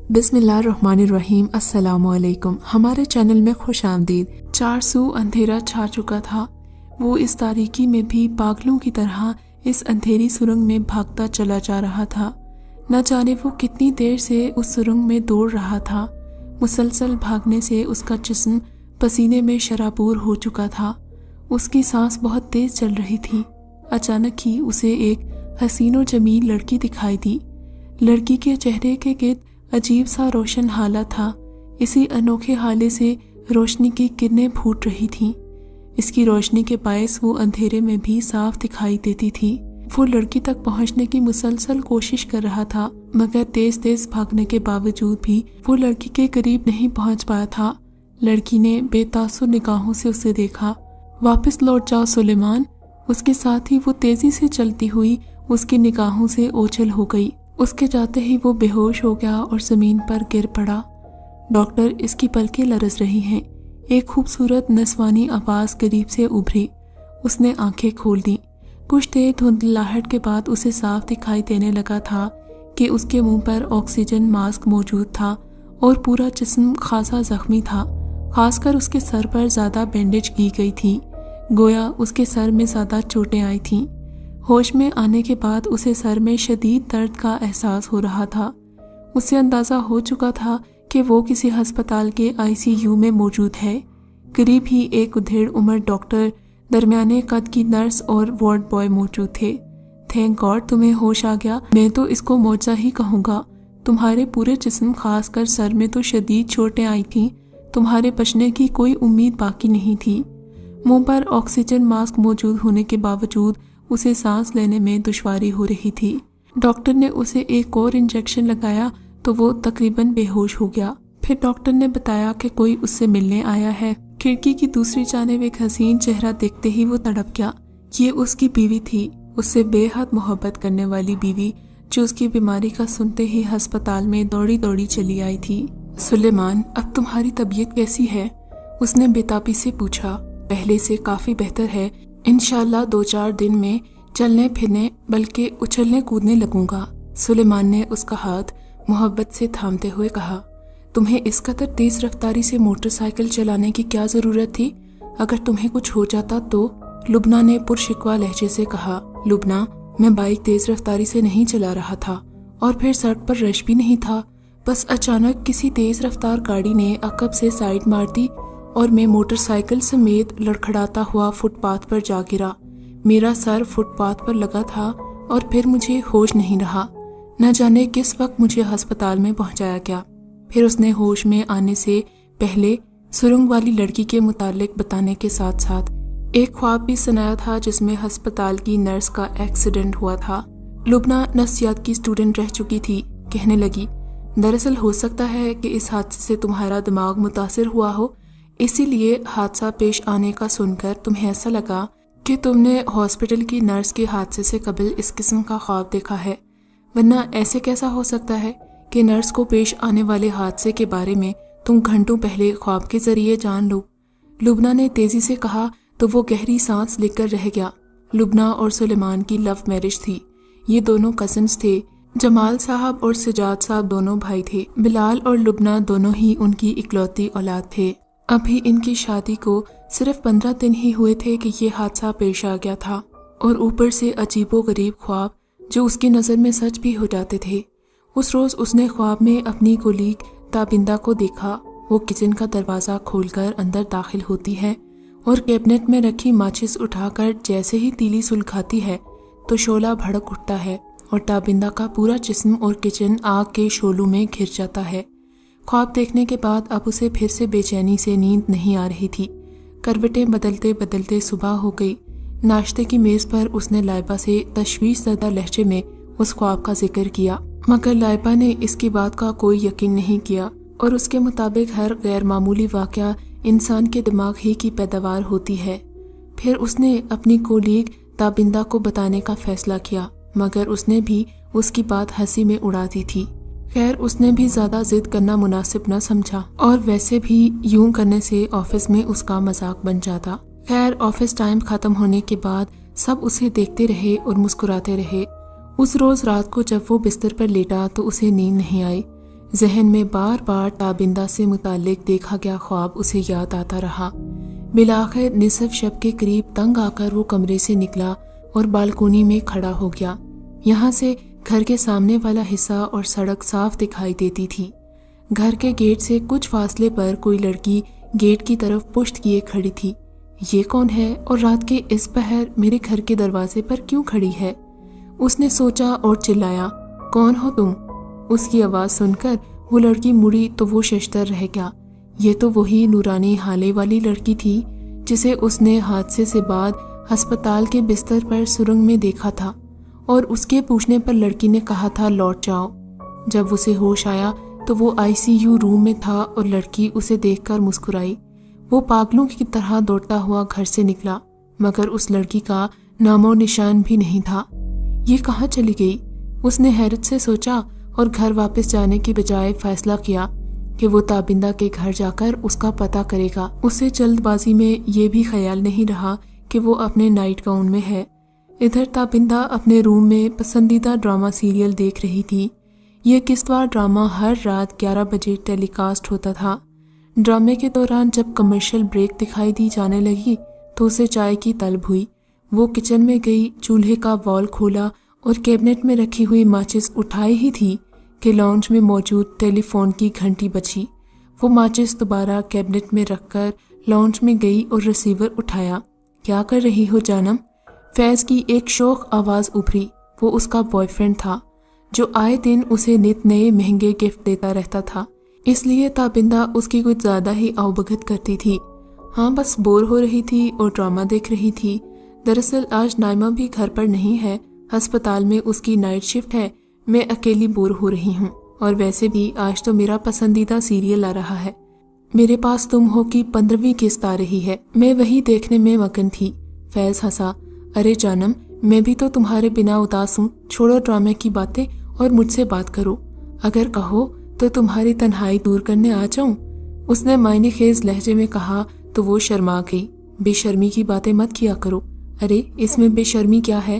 بسم اللہ الرحمن الرحیم۔ السلام علیکم۔ ہمارے چینل میں خوش آمدید۔ چار سو اندھیرا چھا چکا تھا۔ وہ اس تاریکی میں بھی پاگلوں کی طرح اس اندھیری سرنگ میں بھاگتا چلا جا رہا تھا۔ نہ جانے وہ کتنی دیر سے اس سرنگ میں دوڑ رہا تھا۔ مسلسل بھاگنے سے اس کا جسم پسینے میں شرابور ہو چکا تھا۔ اس کی سانس بہت تیز چل رہی تھی۔ اچانک ہی اسے ایک حسین و جمیل لڑکی دکھائی دی۔ لڑکی کے چہرے کے گرد عجیب سا روشن حالہ تھا۔ اسی انوکھے حالے سے روشنی کی کرنیں پھوٹ رہی تھیں۔ اس کی روشنی کے باعث وہ اندھیرے میں بھی صاف دکھائی دیتی تھی۔ وہ لڑکی تک پہنچنے کی مسلسل کوشش کر رہا تھا، مگر تیز تیز بھاگنے کے باوجود بھی وہ لڑکی کے قریب نہیں پہنچ پایا تھا۔ لڑکی نے بے تاثر نگاہوں سے اسے دیکھا۔ واپس لوٹ جاؤ سلیمان۔ اس کے ساتھ ہی وہ تیزی سے چلتی ہوئی اس کی نگاہوں سے اوجھل ہو گئی۔ اس کے جاتے ہی وہ بے ہوش ہو گیا اور زمین پر گر پڑا۔ ڈاکٹر، اس کی پلکیں لرز رہی ہیں۔ ایک خوبصورت نسوانی آواز قریب سے ابھری۔ اس نے آنکھیں کھول دیں۔ کچھ دیر دھندلاہٹ کے بعد اسے صاف دکھائی دینے لگا تھا کہ اس کے منہ پر آکسیجن ماسک موجود تھا اور پورا جسم خاصا زخمی تھا۔ خاص کر اس کے سر پر زیادہ بینڈیج کی گئی تھی، گویا اس کے سر میں زیادہ چوٹیں آئی تھیں۔ ہوش میں آنے کے بعد اسے سر میں شدید درد کا احساس ہو رہا تھا۔ اسے اندازہ ہو چکا تھا کہ وہ کسی ہسپتال کے ICU میں موجود ہے۔ قریب ہی ایک ادھیڑ عمر ڈاکٹر، درمیانے قد کی نرس اور وارڈ بوائے موجود تھے۔ تھینک گاڈ تمہیں ہوش آ گیا۔ میں تو اس کو معجزہ ہی کہوں گا۔ تمہارے پورے جسم، خاص کر سر میں تو شدید چوٹیں آئی تھیں۔ تمہارے بچنے کی کوئی امید باقی نہیں تھی۔ منہ پر آکسیجن ماسک موجود ہونے کے باوجود اسے سانس لینے میں دشواری ہو رہی تھی۔ ڈاکٹر نے اسے ایک اور انجیکشن لگایا تو وہ تقریباً بے ہوش ہو گیا۔ پھر ڈاکٹر نے بتایا کہ کوئی اس سے ملنے آیا ہے۔ کھڑکی کی دوسری جانب ایک حسین چہرہ دیکھتے ہی وہ تڑپ گیا۔ یہ اس کی بیوی تھی، اس سے بے حد محبت کرنے والی بیوی، جو اس کی بیماری کا سنتے ہی ہسپتال میں دوڑی دوڑی چلی آئی تھی۔ سلیمان، اب تمہاری طبیعت کیسی ہے؟ اس نے بےتابی سے پوچھا۔ پہلے سے کافی بہتر ہے۔ انشاءاللہ 2-4 دن میں چلنے پھرنے بلکہ اچھلنے کودنے لگوں گا۔ سلیمان نے اس کا ہاتھ محبت سے تھامتے ہوئے کہا۔ تمہیں اس قدر تیز رفتاری سے موٹر سائیکل چلانے کی کیا ضرورت تھی؟ اگر تمہیں کچھ ہو جاتا تو؟ لبنہ نے پرشکوہ لہجے سے کہا۔ لبنہ، میں بائک تیز رفتاری سے نہیں چلا رہا تھا، اور پھر سڑک پر رش بھی نہیں تھا۔ بس اچانک کسی تیز رفتار گاڑی نے عقب سے سائیڈ مار دی اور میں موٹر سائیکل سمیت لڑکھڑاتا ہوا فٹ پاتھ پر جا گرا۔ میرا سر فٹ پاتھ پر لگا تھا اور پھر مجھے ہوش نہیں رہا۔ نہ جانے کس وقت مجھے ہسپتال میں پہنچایا گیا۔ پھر اس نے ہوش میں آنے سے پہلے سرنگ والی لڑکی کے متعلق بتانے کے ساتھ ساتھ ایک خواب بھی سنایا تھا جس میں ہسپتال کی نرس کا ایکسیڈنٹ ہوا تھا۔ لبنہ نفسیات کی اسٹوڈنٹ رہ چکی تھی، کہنے لگی، دراصل ہو سکتا ہے کہ اس حادثے سے تمہارا دماغ متاثر ہوا ہو، اسی لیے حادثہ پیش آنے کا سن کر تمہیں ایسا لگا کہ تم نے ہاسپٹل کی نرس کے حادثے سے قبل اس قسم کا خواب دیکھا ہے، ورنہ ایسے کیسا ہو سکتا ہے کہ نرس کو پیش آنے والے حادثے کے بارے میں تم گھنٹوں پہلے خواب کے ذریعے جان لو۔ لبنہ نے تیزی سے کہا تو وہ گہری سانس لے کر رہ گیا۔ لبنہ اور سلیمان کی لو میرج تھی۔ یہ دونوں کزنز تھے۔ جمال صاحب اور سجاد صاحب دونوں بھائی تھے۔ بلال اور لبنہ دونوں ہی ان کی اکلوتی اولاد تھے۔ ابھی ان کی شادی کو صرف 15 دن ہی ہوئے تھے کہ یہ حادثہ پیش آ گیا تھا، اور اوپر سے عجیب و غریب خواب جو اس کی نظر میں سچ بھی ہو جاتے تھے۔ اس روز اس نے خواب میں اپنی کولیگ تابندہ کو دیکھا۔ وہ کچن کا دروازہ کھول کر اندر داخل ہوتی ہے اور کیبنٹ میں رکھی ماچس اٹھا کر جیسے ہی تیلی سلگاتی ہے تو شعلہ بھڑک اٹھتا ہے اور تابندہ کا پورا جسم اور کچن آگ کے شعلوں میں گھر جاتا ہے۔ خواب دیکھنے کے بعد اب اسے پھر سے بے چینی سے نیند نہیں آ رہی تھی۔ کروٹیں بدلتے بدلتے صبح ہو گئی۔ ناشتے کی میز پر اس نے لائبہ سے تشویش زدہ لہجے میں اس خواب کا ذکر کیا، مگر لائبہ نے اس کی بات کا کوئی یقین نہیں کیا، اور اس کے مطابق ہر غیر معمولی واقعہ انسان کے دماغ ہی کی پیداوار ہوتی ہے۔ پھر اس نے اپنی کولیگ تابندہ کو بتانے کا فیصلہ کیا، مگر اس نے بھی اس کی بات ہنسی میں اڑا دی تھی۔ خیر، اس نے بھی زیادہ ضد کرنا مناسب نہ سمجھا، اور ویسے بھی یوں کرنے سے آفس میں اس کا مذاق بن جاتا۔ خیر، آفس ٹائم ختم ہونے کے بعد سب اسے دیکھتے رہے اور مسکراتے رہے۔ اس روز رات کو جب وہ بستر پر لیٹا تو اسے نیند نہیں آئی۔ ذہن میں بار بار تابندہ سے متعلق دیکھا گیا خواب اسے یاد آتا رہا۔ بالآخر نصف شب کے قریب تنگ آ کر وہ کمرے سے نکلا اور بالکونی میں کھڑا ہو گیا۔ یہاں سے گھر کے سامنے والا حصہ اور سڑک صاف دکھائی دیتی تھی۔ گھر کے گیٹ سے کچھ فاصلے پر کوئی لڑکی گیٹ کی طرف پشت کیے کھڑی تھی۔ یہ کون ہے اور رات کے اس پہر میرے گھر کے دروازے پر کیوں کھڑی ہے؟ اس نے سوچا اور چلایا، کون ہو تم؟ اس کی آواز سن کر وہ لڑکی مڑی تو وہ ششدر رہ گیا۔ یہ تو وہی نورانی حالے والی لڑکی تھی جسے اس نے حادثے سے بعد ہسپتال کے بستر پر سرنگ میں دیکھا تھا، اور اس کے پوچھنے پر لڑکی نے کہا تھا لوٹ جاؤ۔ جب اسے ہوش آیا تو وہ ICU روم میں تھا اور لڑکی اسے دیکھ کر مسکرائی۔ وہ پاگلوں کی طرح دوڑتا ہوا گھر سے نکلا، مگر اس لڑکی کا نام و نشان بھی نہیں تھا۔ یہ کہاں چلی گئی؟ اس نے حیرت سے سوچا اور گھر واپس جانے کی بجائے فیصلہ کیا کہ وہ تابندہ کے گھر جا کر اس کا پتہ کرے گا۔ اسے جلد بازی میں یہ بھی خیال نہیں رہا کہ وہ اپنے نائٹ گاؤن میں ہے۔ ادھر تابندہ اپنے روم میں پسندیدہ ڈرامہ سیریل دیکھ رہی تھی۔ یہ قسطوار ڈرامہ ہر رات 11 بجے ٹیلی کاسٹ ہوتا تھا۔ ڈرامے کے دوران جب کمرشل بریک دکھائی دی جانے لگی تو اسے چائے کی طلب ہوئی۔ وہ کچن میں گئی، چولہے کا وال کھولا اور کیبنٹ میں رکھی ہوئی ماچس اٹھائی ہی تھی کہ لاؤنج میں موجود ٹیلی فون کی گھنٹی بجی۔ وہ ماچس دوبارہ کیبنٹ میں رکھ کر لاؤنج میں گئی اور ریسیور اٹھایا۔ کیا کر رہی ہو جانم؟ فیض کی ایک شوخ آواز ابھری۔ وہ اس کا بوائے فرینڈ تھا جو آئے دن اسے نت نئے مہنگے گفٹ دیتا رہتا تھا، اس لیے تابندہ اس کی کچھ زیادہ ہی آؤبگت کرتی تھی۔ ہاں بس بور ہو رہی تھی اور ڈرامہ دیکھ رہی تھی۔ دراصل آج نائمہ بھی گھر پر نہیں ہے، ہسپتال میں اس کی نائٹ شفٹ ہے۔ میں اکیلی بور ہو رہی ہوں، اور ویسے بھی آج تو میرا پسندیدہ سیریل آ رہا ہے۔ میرے پاس تم ہو کی 15ویں قسط آ رہی ہے، میں وہی دیکھنے میں مگن تھی۔ فیض ہنسا۔ ارے جانم، میں بھی تو تمہارے بنا اداس ہوں، چھوڑو ڈرامے کی باتیں اور مجھ سے بات کرو۔ اگر کہو تو تمہاری تنہائی دور کرنے آ جاؤں۔ اس نے معنی خیز لہجے میں کہا تو وہ شرما گئی۔ بے شرمی کی باتیں مت کیا کرو۔ ارے اس میں بے شرمی کیا ہے؟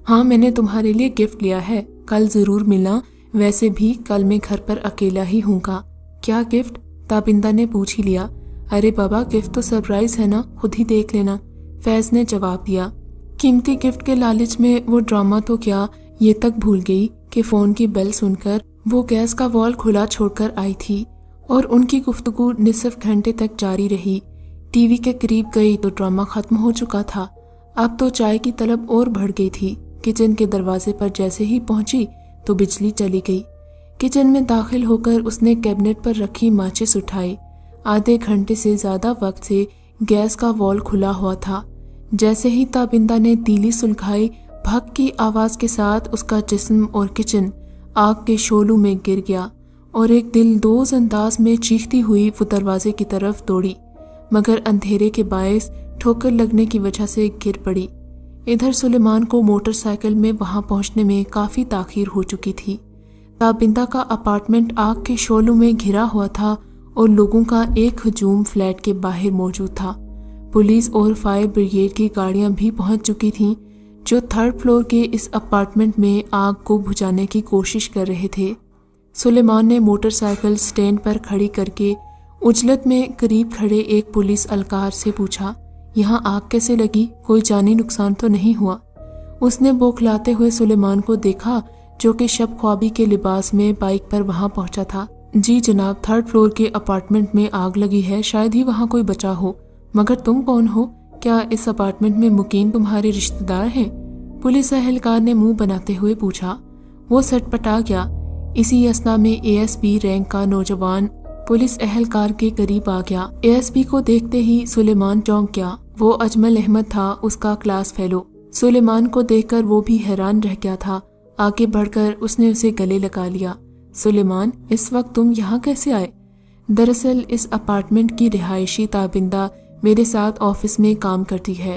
ہاں میں نے تمہارے لیے گفٹ لیا ہے، کل ضرور ملنا، ویسے بھی کل میں گھر پر اکیلا ہی ہوں گا۔ کیا گفٹ؟ تابندہ نے پوچھ ہی لیا۔ ارے بابا گفٹ تو سرپرائز ہے نا، خود ہی دیکھ لینا، فیض نے جواب دیا۔ قیمتی گفٹ کے لالچ میں وہ ڈرامہ تو کیا یہ تک بھول گئی کہ فون کی بیل سن کر وہ گیس کا وال کھلا چھوڑ کر آئی تھی، اور ان کی گفتگو نصف گھنٹے تک جاری رہی۔ ٹی وی کے قریب گئی تو ڈرامہ ختم ہو چکا تھا۔ اب تو چائے کی طلب اور بڑھ گئی تھی۔ کچن کے دروازے پر جیسے ہی پہنچی تو بجلی چلی گئی۔ کچن میں داخل ہو کر اس نے کیبنٹ پر رکھی ماچس اٹھائی۔ آدھے گھنٹے سے زیادہ وقت سے گیس کا وال کھلا ہوا تھا۔ جیسے ہی تابندہ نے تیلی سلگائی، بھگ کی آواز کے ساتھ اس کا جسم اور کچن آگ کے شعلوں میں گر گیا، اور ایک دل دوز انداز میں چیختی ہوئی وہ دروازے کی طرف دوڑی، مگر اندھیرے کے باعث ٹھوکر لگنے کی وجہ سے گر پڑی۔ ادھر سلیمان کو موٹر سائیکل میں وہاں پہنچنے میں کافی تاخیر ہو چکی تھی۔ تابندہ کا اپارٹمنٹ آگ کے شعلوں میں گھرا ہوا تھا اور لوگوں کا ایک ہجوم فلیٹ کے باہر موجود تھا۔ پولیس اور فائر بریگیڈ کی گاڑیاں بھی پہنچ چکی تھیں جو 3rd فلور کے اس اپارٹمنٹ میں آگ کو بجھانے کی کوشش کر رہے تھے۔ سلیمان نے موٹر سائیکل سٹینڈ پر کھڑی کر کے اجلت میں قریب کھڑے ایک پولیس اہلکار سے پوچھا، یہاں آگ کیسے لگی؟ کوئی جانی نقصان تو نہیں ہوا؟ اس نے بوکھلاتے ہوئے سلیمان کو دیکھا جو کہ شب خوابی کے لباس میں بائک پر وہاں پہنچا تھا۔ جی جناب، 3rd فلور کے اپارٹمنٹ میں آگ لگی ہے، شاید ہی وہاں کوئی بچا ہو، مگر تم کون ہو؟ کیا اس اپارٹمنٹ میں مقیم تمہارے رشتہ دار ہیں؟ پولیس اہلکار نے منہ بناتے ہوئے پوچھا۔ وہ سٹ پٹا گیا۔ اسی اثنا میں ASP رینک کا نوجوان پولیس اہلکار کے قریب آ گیا۔ ASP کو دیکھتے ہی سلیمان چونک گیا۔ وہ اجمل احمد تھا، اس کا کلاس فیلو۔ سلیمان کو دیکھ کر وہ بھی حیران رہ گیا تھا۔ آگے بڑھ کر اس نے اسے گلے لگا لیا۔ سلیمان، اس وقت تم یہاں کیسے آئے؟ دراصل اس اپارٹمنٹ کی رہائشی تابندہ میرے ساتھ آفس میں کام کرتی ہے۔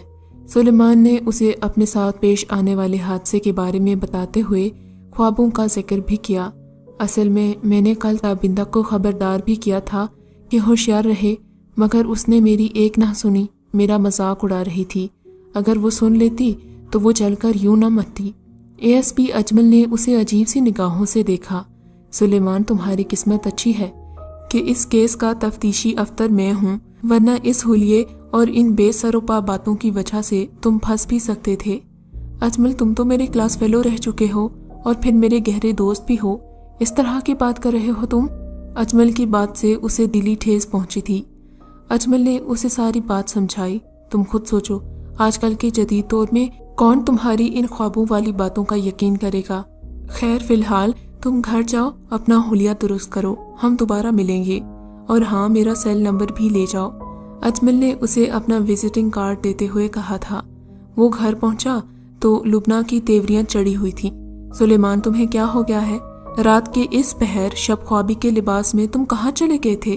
سلیمان نے اسے اپنے ساتھ پیش آنے والے حادثے کے بارے میں بتاتے ہوئے خوابوں کا ذکر بھی کیا۔ اصل میں نے کل تابندہ کو خبردار بھی کیا تھا کہ ہوشیار رہے، مگر اس نے میری ایک نہ سنی، میرا مذاق اڑا رہی تھی۔ اگر وہ سن لیتی تو وہ چل کر یوں نہ مرتی۔ ASP اجمل نے اسے عجیب سی نگاہوں سے دیکھا۔ سلیمان تمہاری قسمت اچھی ہے کہ اس کیس کا تفتیشی افسر میں ہوں، ورنہ اس حلیے اور ان بے سر و پا باتوں کی وجہ سے تم پھنس بھی سکتے تھے۔ اجمل تم تو میرے کلاس فیلو رہ چکے ہو اور پھر میرے گہرے دوست بھی ہو، اس طرح کی بات کر رہے ہو تم؟ اجمل کی بات سے اسے دلی ٹھیس پہنچی تھی۔ اجمل نے اسے ساری بات سمجھائی۔ تم خود سوچو، آج کل کے جدید دور میں کون تمہاری ان خوابوں والی باتوں کا یقین کرے گا؟ خیر فی الحال تم گھر جاؤ، اپنا حلیہ درست کرو، ہم دوبارہ ملیں گے، اور ہاں میرا سیل نمبر بھی لے جاؤ۔ اجمل نے اسے اپنا وزٹنگ کارڈ دیتے ہوئے کہا تھا۔ وہ گھر پہنچا تو لبنہ کی تیوریاں چڑھی ہوئی تھیں۔ سلیمان تمہیں کیا ہو گیا ہے؟ رات کے اس پہر شب خوابی کے لباس میں تم کہاں چلے گئے تھے؟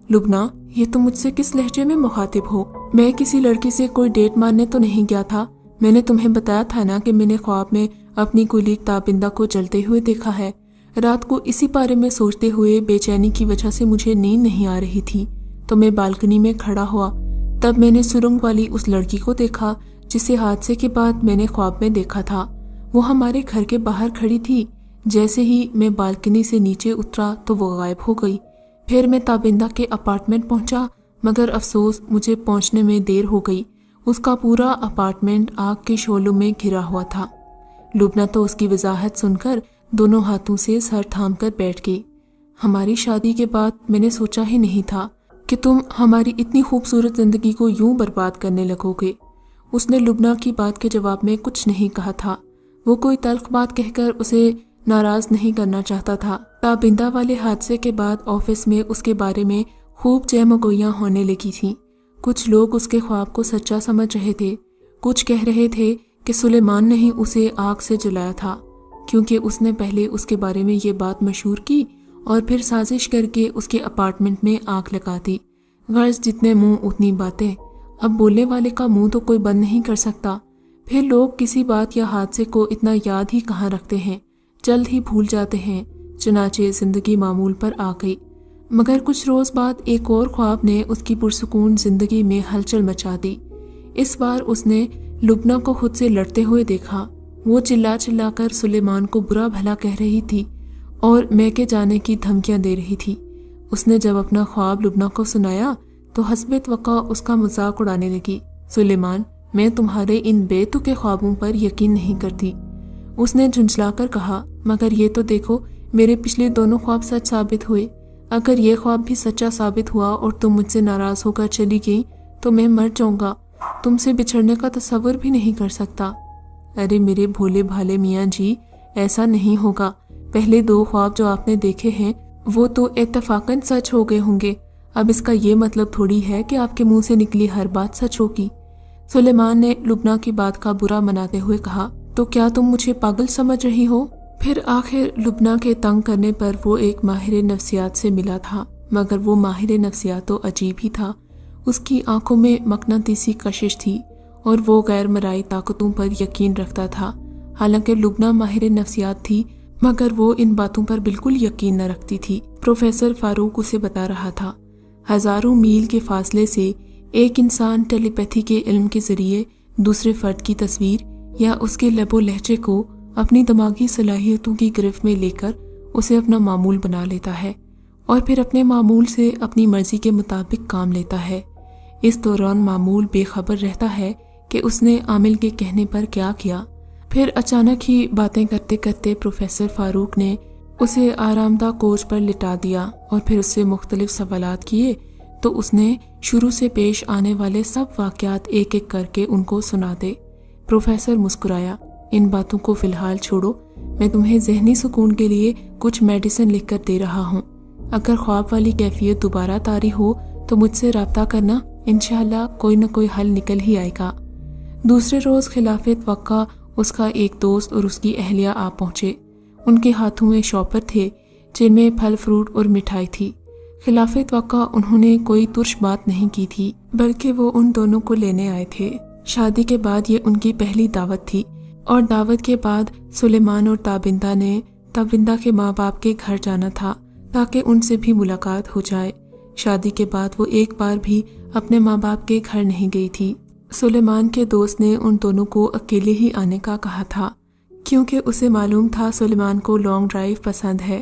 لبنہ یہ تم مجھ سے کس لہجے میں مخاطب ہو؟ میں کسی لڑکی سے کوئی ڈیٹ مارنے تو نہیں گیا تھا۔ میں نے تمہیں بتایا تھا نا کہ میں نے خواب میں اپنی کولیگ تابندہ کو جلتے ہوئے دیکھا ہے۔ رات کو اسی بارے میں سوچتے ہوئے بے چینی کی وجہ سے مجھے نیند نہیں آ رہی تھی تو میں بالکنی میں کھڑا ہوا، تب میں نے سرنگ والی اس لڑکی کو دیکھا جسے حادثے کے بعد میں نے خواب میں دیکھا تھا۔ وہ ہمارے گھر کے باہر کھڑی تھی۔ جیسے ہی میں بالکنی سے نیچے اترا تو وہ غائب ہو گئی۔ پھر میں تابندہ کے اپارٹمنٹ پہنچا، مگر افسوس مجھے پہنچنے میں دیر ہو گئی۔ اس کا پورا اپارٹمنٹ آگ کے شعلوں میں گھرا ہوا تھا۔ لبنہ تو اس کی وضاحت سن کر دونوں ہاتھوں سے سر تھام کر بیٹھ گئی۔ ہماری شادی کے بعد میں نے سوچا ہی نہیں تھا کہ تم ہماری اتنی خوبصورت زندگی کو یوں برباد کرنے لگو گے۔ اس نے لبنہ کی بات کے جواب میں کچھ نہیں کہا تھا۔ وہ کوئی تلخ بات کہہ کر اسے ناراض نہیں کرنا چاہتا تھا۔ تابندہ والے حادثے کے بعد آفس میں اس کے بارے میں خوب جے گوئیاں ہونے لگی تھیں۔ کچھ لوگ اس کے خواب کو سچا سمجھ رہے تھے، کچھ کہہ رہے تھے کہ سلیمان نے ہی اسے آگ سے جلایا تھا، کیونکہ اس نے پہلے اس کے بارے میں یہ بات مشہور کی اور پھر سازش کر کے اس کے اپارٹمنٹ میں آگ لگا دی۔ غرض جتنے منہ اتنی باتیں، اب بولنے والے کا منہ تو کوئی بند نہیں کر سکتا۔ پھر لوگ کسی بات یا حادثے کو اتنا یاد ہی کہاں رکھتے ہیں، جلد ہی بھول جاتے ہیں۔ چنانچہ زندگی معمول پر آ گئی، مگر کچھ روز بعد ایک اور خواب نے اس کی پرسکون زندگی میں ہلچل مچا دی۔ اس بار اس نے لبنہ کو خود سے لڑتے ہوئے دیکھا۔ وہ چلا چلا کر سلیمان کو برا بھلا کہہ رہی تھی اور میکے جانے کی دھمکیاں دے رہی تھی۔ اس نے جب اپنا خواب لبنہ کو سنایا تو حسب توقع اس کا مذاق اڑانے لگی۔ سلیمان میں تمہارے ان بے تکے خوابوں پر یقین نہیں کرتی، اس نے جھنجھلا کر کہا، مگر یہ تو دیکھو میرے پچھلے دونوں خواب سچ ثابت ہوئے۔ اگر یہ خواب بھی سچا ثابت ہوا اور تم مجھ سے ناراض ہو کر چلی گئی تو میں مر جاؤں گا، تم سے بچھڑنے کا تصور بھی نہیں کر سکتا۔ ارے میرے بھولے بھالے میاں جی، ایسا نہیں ہوگا۔ پہلے دو خواب جو آپ نے دیکھے ہیں وہ تو اتفاقاً سچ ہو گئے ہوں گے، اب اس کا یہ مطلب تھوڑی ہے کہ آپ کے منہ سے نکلی ہر بات سچ ہوگی۔ سلیمان نے لبنہ کی بات کا برا مناتے ہوئے کہا، تو کیا تم مجھے پاگل سمجھ رہی ہو؟ پھر آخر لبنہ کے تنگ کرنے پر وہ ایک ماہر نفسیات سے ملا تھا، مگر وہ ماہر نفسیات تو عجیب ہی تھا۔ اس کی آنکھوں میں مقناطیسی کشش تھی اور وہ غیر مرئی طاقتوں پر یقین رکھتا تھا۔ حالانکہ لبنہ ماہر نفسیات تھی مگر وہ ان باتوں پر بالکل یقین نہ رکھتی تھی۔ پروفیسر فاروق اسے بتا رہا تھا، ہزاروں میل کے فاصلے سے ایک انسان ٹیلی پیتھی کے علم کے ذریعے دوسرے فرد کی تصویر یا اس کے لب و لہجے کو اپنی دماغی صلاحیتوں کی گرفت میں لے کر اسے اپنا معمول بنا لیتا ہے اور پھر اپنے معمول سے اپنی مرضی کے مطابق کام لیتا ہے۔ اس دوران معمول بے خبر رہتا ہے کہ اس نے عامل کے کہنے پر کیا کیا۔ پھر اچانک ہی باتیں کرتے کرتے پروفیسر فاروق نے اسے آرام دہ کوچ پر لٹا دیا اور پھر اس سے مختلف سوالات کیے تو اس نے شروع سے پیش آنے والے سب واقعات ایک ایک کر کے ان کو سنا دے۔ پروفیسر مسکرایا، ان باتوں کو فی الحال چھوڑو، میں تمہیں ذہنی سکون کے لیے کچھ میڈیسن لکھ کر دے رہا ہوں۔ اگر خواب والی کیفیت دوبارہ طاری ہو تو مجھ سے رابطہ کرنا، انشاءاللہ کوئی نہ کوئی حل نکل ہی آئے گا۔ دوسرے روز خلاف توقع اس کا ایک دوست اور اس کی اہلیہ آ پہنچے۔ ان کے ہاتھوں میں شاپر تھے جن میں پھل فروٹ اور مٹھائی تھی۔ خلاف توقع انہوں نے کوئی ترش بات نہیں کی تھی بلکہ وہ ان دونوں کو لینے آئے تھے۔ شادی کے بعد یہ ان کی پہلی دعوت تھی اور دعوت کے بعد سلیمان اور تابندہ نے تابندہ کے ماں باپ کے گھر جانا تھا تاکہ ان سے بھی ملاقات ہو جائے۔ شادی کے بعد وہ ایک بار بھی اپنے ماں باپ کے گھر نہیں گئی تھی۔ سلیمان کے دوست نے ان دونوں کو اکیلے ہی آنے کا کہا تھا کیونکہ اسے معلوم تھا سلیمان کو لانگ ڈرائیو پسند ہے